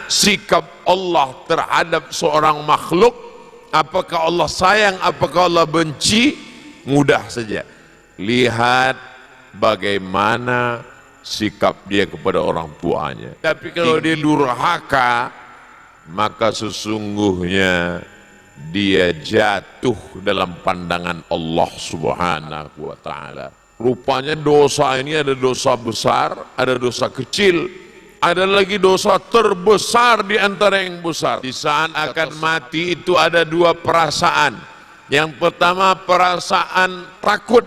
sikap Allah terhadap seorang makhluk, apakah Allah sayang, apakah Allah benci? Mudah saja, lihat bagaimana sikap dia kepada orang tuanya. Tapi kalau dia durhaka, maka sesungguhnya dia jatuh dalam pandangan Allah Subhanahu wa ta'ala. Rupanya dosa ini ada dosa besar, ada dosa kecil, ada lagi dosa terbesar di antara yang besar. Di saat akan mati itu ada dua perasaan. Yang pertama perasaan takut,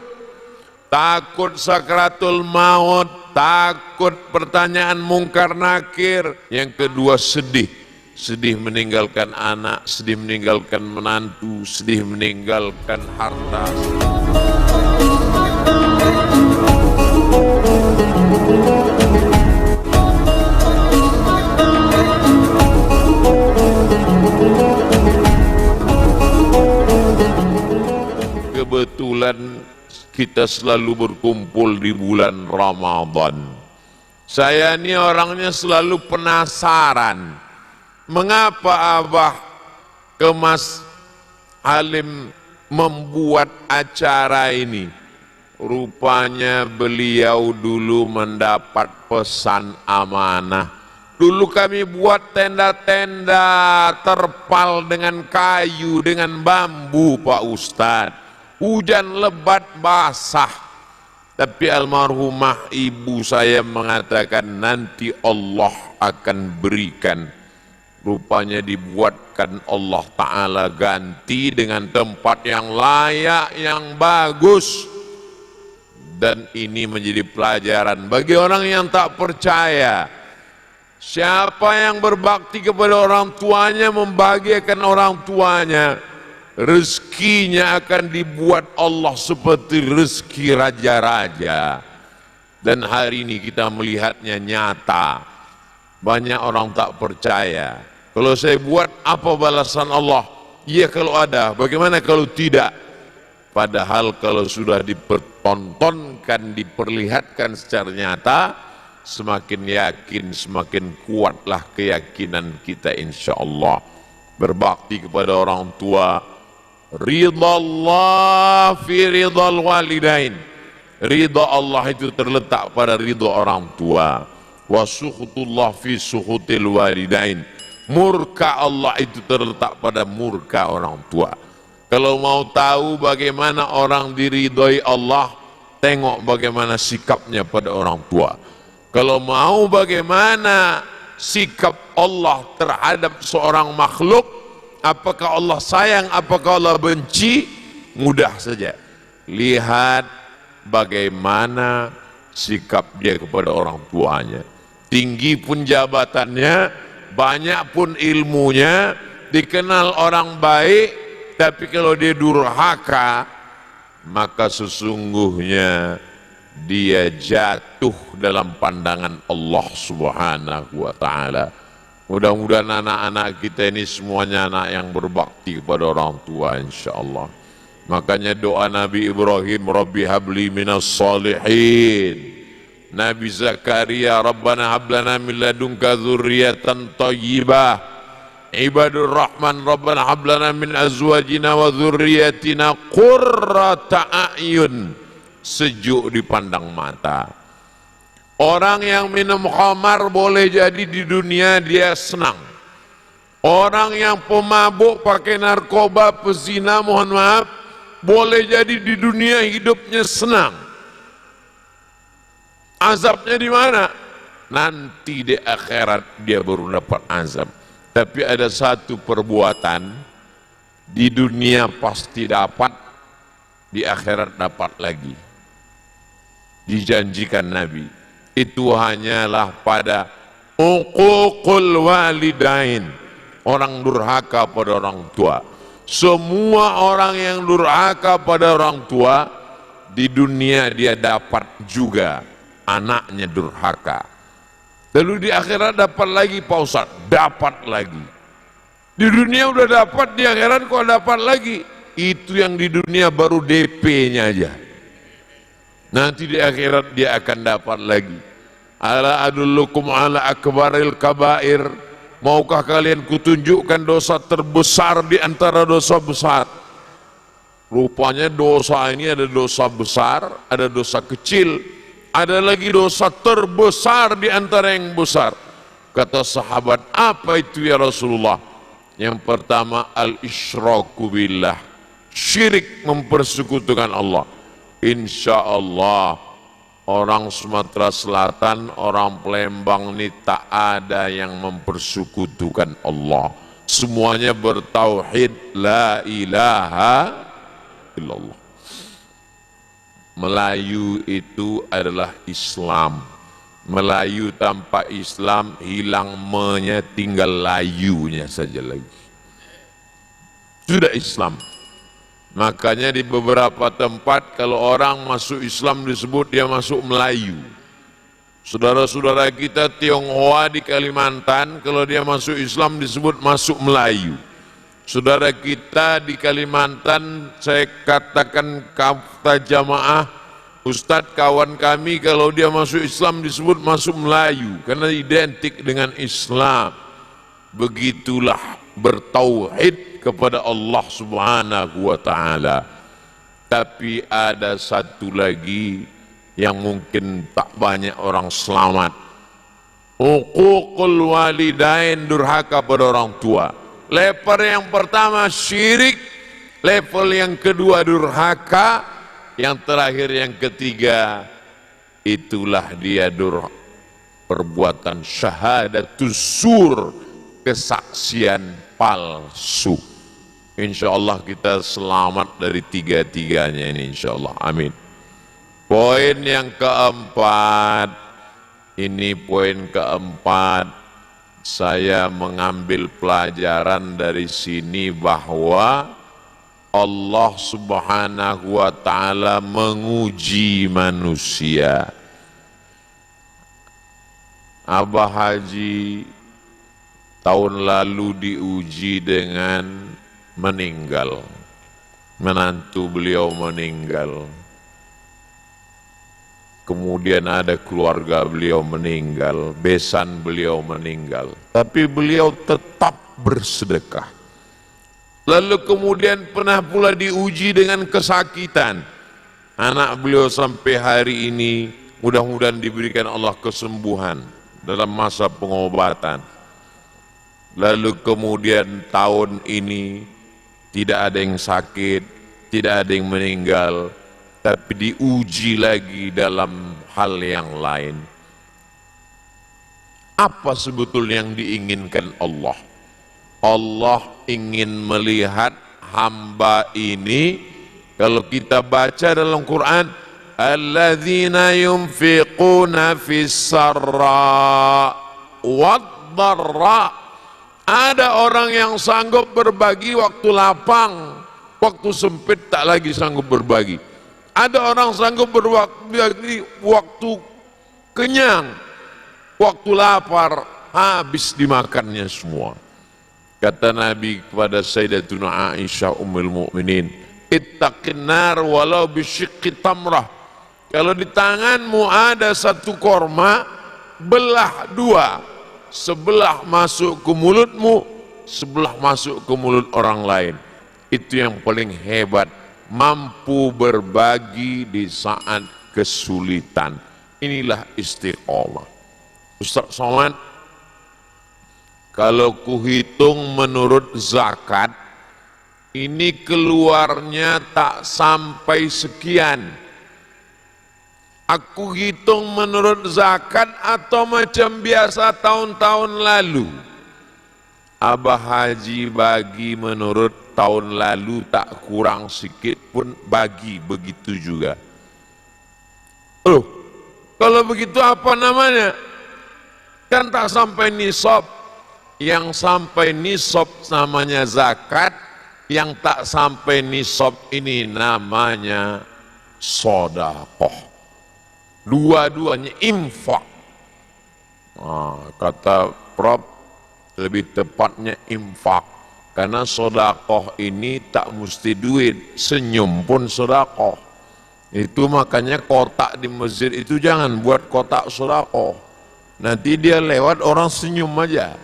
takut sakratul maut, takut pertanyaan mungkar nakir. Yang kedua sedih, sedih meninggalkan anak, sedih meninggalkan menantu, sedih meninggalkan harta. Kebetulan kita selalu berkumpul di bulan Ramadan. Saya ini orangnya selalu penasaran, mengapa Abah Kemas Halim membuat acara ini? Rupanya beliau dulu mendapat pesan amanah. Dulu kami buat tenda-tenda terpal dengan kayu, dengan bambu, Pak Ustadz. Hujan lebat basah. Tapi almarhumah ibu saya mengatakan nanti Allah akan berikan. Rupanya dibuatkan Allah Ta'ala ganti dengan tempat yang layak, yang bagus. Dan ini menjadi pelajaran bagi orang yang tak percaya. Siapa yang berbakti kepada orang tuanya, membahagiakan orang tuanya, rezekinya akan dibuat Allah seperti rezeki raja-raja. Dan hari ini kita melihatnya nyata. Banyak orang tak percaya. Kalau saya buat, apa balasan Allah? Iya kalau ada, bagaimana kalau tidak? Padahal kalau sudah dipertontonkan, diperlihatkan secara nyata, semakin yakin, semakin kuatlah keyakinan kita insya Allah. Berbakti kepada orang tua, ridha Allah fi ridhal walidain. Ridha Allah itu terletak pada ridha orang tua. Wa sukhutullah fi sukhutil walidain. Murka Allah itu terletak pada murka orang tua. Kalau mau tahu bagaimana orang diridhoi Allah, tengok bagaimana sikapnya pada orang tua. Kalau mau bagaimana sikap Allah terhadap seorang makhluk, apakah Allah sayang, apakah Allah benci? Mudah saja, lihat bagaimana sikap dia kepada orang tuanya. Tinggi pun jabatannya, banyak pun ilmunya, dikenal orang baik, tapi kalau dia durhaka, maka sesungguhnya dia jatuh dalam pandangan Allah Subhanahu wa ta'ala. Mudah-mudahan anak-anak kita ini semuanya anak yang berbakti kepada orang tua insyaallah. Makanya doa Nabi Ibrahim, Rabbi habli minas salihin. Nabi Zakaria, Rabbana hablana min ladunka dzurriyyatan thayyibah. Ibadur Rahman, Rabbana hablana min azwajina wa dzurriyyatina qurrata a'yun. Sejuk dipandang mata. Orang yang minum khamar boleh jadi di dunia dia senang. Orang yang pemabuk, pakai narkoba, pezina, mohon maaf, boleh jadi di dunia hidupnya senang. Azabnya di mana? Nanti di akhirat dia baru dapat azab. Tapi ada satu perbuatan di dunia pasti dapat, di akhirat dapat lagi. Dijanjikan Nabi. Itu hanyalah pada uququl walidain, orang durhaka pada orang tua. Semua orang yang durhaka pada orang tua di dunia dia dapat juga anaknya durhaka. Lalu di akhirat dapat lagi, Pak Ustaz, dapat lagi. Di dunia udah dapat, di akhirat kok dapat lagi. Itu yang di dunia baru DP-nya aja. Nanti di akhirat dia akan dapat lagi. Ala adullukum ala akbaril kabair. Maukah kalian kutunjukkan dosa terbesar di antara dosa besar? Rupanya dosa ini ada dosa besar, ada dosa kecil, ada lagi dosa terbesar di antara yang besar. Kata sahabat, apa itu ya Rasulullah? Yang pertama, al-isyraku billah, syirik, mempersekutukan Allah. Insya Allah orang Sumatera Selatan, orang Palembang ini tak ada yang mempersekutukan Allah. Semuanya bertauhid la ilaha illallah. Melayu itu adalah Islam. Melayu tanpa Islam hilang me-nya, tinggal layunya saja lagi. Sudah Islam. Makanya di beberapa tempat kalau orang masuk Islam disebut dia masuk Melayu. Saudara-saudara kita Tionghoa di Kalimantan kalau dia masuk Islam disebut masuk Melayu. Saudara kita di Kalimantan, saya katakan kata jamaah, Ustadz kawan kami kalau dia masuk Islam disebut masuk Melayu karena identik dengan Islam. Begitulah bertauhid kepada Allah Subhanahu wa ta'ala. Tapi ada satu lagi yang mungkin tak banyak orang selamat. Uququl walidain, durhaka pada orang tua. Level yang pertama syirik, level yang kedua durhaka, yang terakhir yang ketiga itulah dia perbuatan syahadatus sur, kesaksian palsu. Insya Allah kita selamat dari tiga-tiganya ini, insya Allah, amin. Poin yang keempat, ini poin keempat, saya mengambil pelajaran dari sini bahwa Allah Subhanahu wa ta'ala menguji manusia. Abah Haji tahun lalu diuji dengan meninggal, menantu beliau meninggal, kemudian ada keluarga beliau meninggal, besan beliau meninggal, tapi beliau tetap bersedekah. Lalu kemudian pernah pula diuji dengan kesakitan, anak beliau sampai hari ini mudah-mudahan diberikan Allah kesembuhan dalam masa pengobatan. Lalu kemudian tahun ini tidak ada yang sakit, tidak ada yang meninggal, tapi diuji lagi dalam hal yang lain. Apa sebetulnya yang diinginkan Allah? Allah ingin melihat hamba ini, kalau kita baca dalam Quran, alladzina yunfiquna fis sarra wad dharra. Ada orang yang sanggup berbagi waktu lapang, waktu sempit tak lagi sanggup berbagi. Ada orang sanggup berbagi waktu kenyang, waktu lapar habis dimakannya semua. Kata Nabi kepada Sayyidatuna Aisyah Ummul Mukminin, ittaqin nar walau bisyiqqi tamrah. Kalau di tanganmu ada satu korma, belah dua. Sebelah masuk ke mulutmu, sebelah masuk ke mulut orang lain. Itu yang paling hebat, mampu berbagi di saat kesulitan. Inilah istiqomah. Ustaz Somad, kalau kuhitung menurut zakat, ini keluarnya tak sampai sekian. Aku hitung menurut zakat atau macam biasa tahun-tahun lalu. Abah Haji bagi menurut tahun lalu tak kurang sikit pun bagi begitu juga. Loh, kalau begitu apa namanya? Kan tak sampai nisab. Yang sampai nisab namanya zakat, yang tak sampai nisab ini namanya sedekah. Dua-duanya infak. Kata Prof, lebih tepatnya infak, karena sedekah ini tak mesti duit, senyum pun sedekah. Itu makanya kotak di masjid itu jangan buat kotak sedekah, nanti dia lewat orang senyum aja.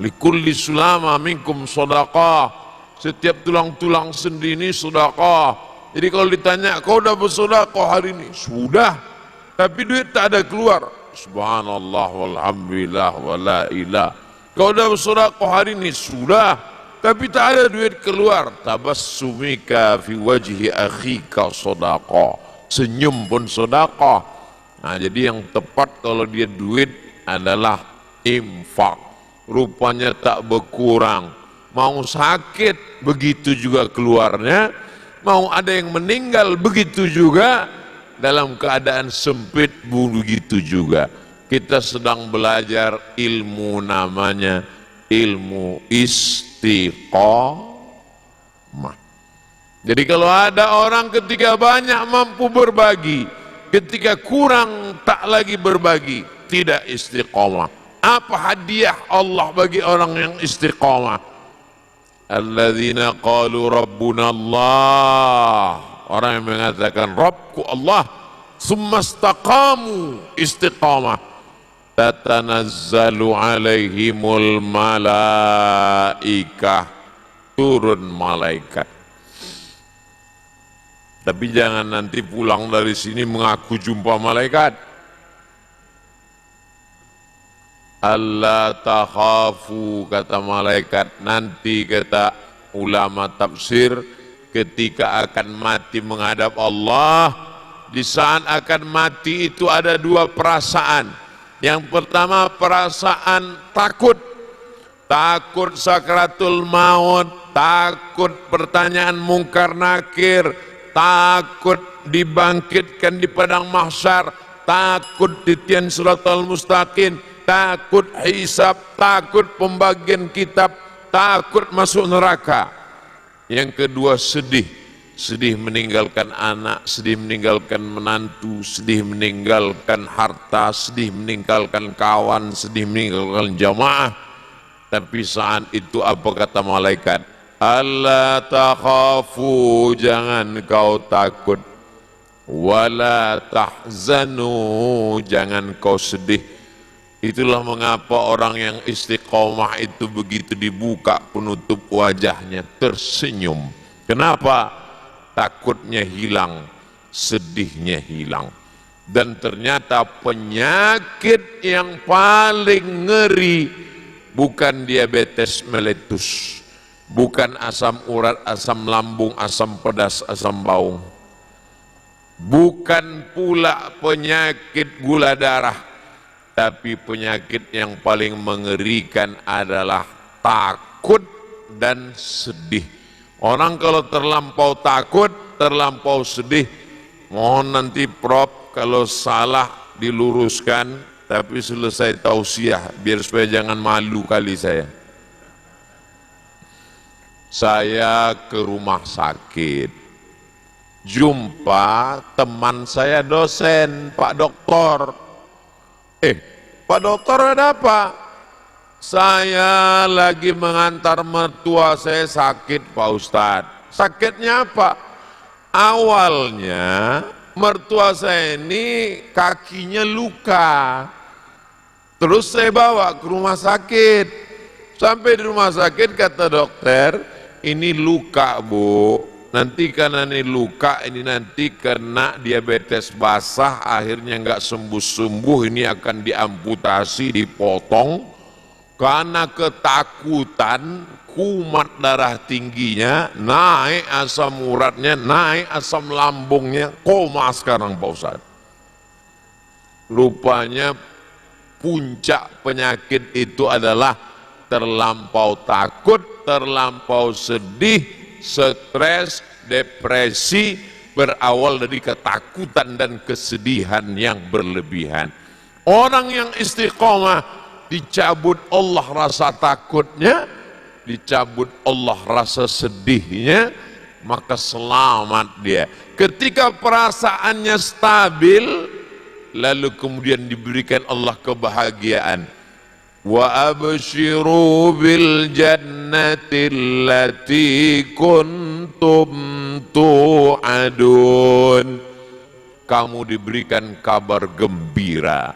Likulli sulama minkum sedekah. Setiap tulang-tulang sendi ini sedekah. Jadi kalau ditanya, kau udah bersedekah hari ini? Sudah. Tapi duit tak ada keluar. Subhanallah walhamdulillah wala ilah. Kau udah bersedekah hari ini? Sudah. Tapi tak ada duit keluar. Tabassumika fi wajhi akhika sedekah. Senyum pun sedekah. Nah, jadi yang tepat kalau dia duit adalah infak. Rupanya tak berkurang. Mau sakit begitu juga keluarnya. Mau ada yang meninggal begitu juga. Dalam keadaan sempit begitu juga. Kita sedang belajar ilmu namanya ilmu istiqomah. Jadi kalau ada orang ketika banyak mampu berbagi, ketika kurang tak lagi berbagi, tidak istiqomah. Apa hadiah Allah bagi orang yang istiqomah? Alladzina qalu rabbuna Allah. Orang yang mengatakan Rabbku Allah, summa istaqamu, istiqamah. Tatanazzalu alaihimul malaikah, turun malaikat. Tapi jangan nanti pulang dari sini mengaku jumpa malaikat. Allah takhafu, kata malaikat. Nanti kata ulama tafsir, ketika akan mati menghadap Allah, di saat akan mati itu ada dua perasaan. Yang pertama perasaan takut. Takut sakratul maut, takut pertanyaan mungkar nakir, takut dibangkitkan di padang mahsyar, takut titian siratal mustaqim, takut hisab, takut pembagian kitab, takut masuk neraka. Yang kedua sedih, sedih meninggalkan anak, sedih meninggalkan menantu, sedih meninggalkan harta, sedih meninggalkan kawan, sedih meninggalkan jamaah. Tapi saat itu apa kata malaikat? Allah takhafu, jangan kau takut, wala tahzanu, jangan kau sedih. Itulah mengapa orang yang istiqomah itu begitu dibuka penutup wajahnya tersenyum. Kenapa? Takutnya hilang, sedihnya hilang. Dan ternyata penyakit yang paling ngeri bukan diabetes meletus, bukan asam urat, asam lambung, asam pedas, asam bau, bukan pula penyakit gula darah. Tapi penyakit yang paling mengerikan adalah takut dan sedih. Orang kalau terlampau takut, terlampau sedih, mohon nanti Prof kalau salah diluruskan, tapi selesai tausiah, biar supaya jangan malu kali saya. Saya ke rumah sakit, jumpa teman saya dosen, Pak Doktor. Pak Dokter ada apa? Saya lagi mengantar mertua saya sakit Pak Ustadz. Sakitnya apa? Awalnya mertua saya ini kakinya luka. Terus saya bawa ke rumah sakit. Sampai di rumah sakit kata dokter, ini luka Bu. Nanti karena ini luka, ini nanti kena diabetes basah, akhirnya nggak sembuh-sembuh, ini akan diamputasi, dipotong. Karena ketakutan, kumat darah tingginya, naik asam uratnya, naik asam lambungnya, koma sekarang Pak Ustadz. Rupanya puncak penyakit itu adalah terlampau takut, terlampau sedih, stres, depresi, berawal dari ketakutan dan kesedihan yang berlebihan. Orang yang istiqomah dicabut Allah rasa takutnya, dicabut Allah rasa sedihnya, maka selamat dia. Ketika perasaannya stabil, lalu kemudian diberikan Allah kebahagiaan. Wa abshiru bil jannati allati kuntum tu'adun. Kamu diberikan kabar gembira.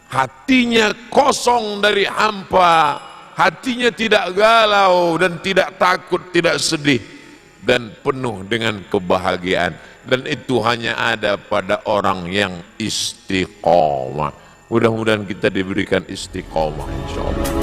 Hatinya kosong dari hampa, hatinya tidak galau dan tidak takut, tidak sedih, dan penuh dengan kebahagiaan. Dan itu hanya ada pada orang yang istiqomah. Mudah-mudahan kita diberikan istiqomah, insya Allah.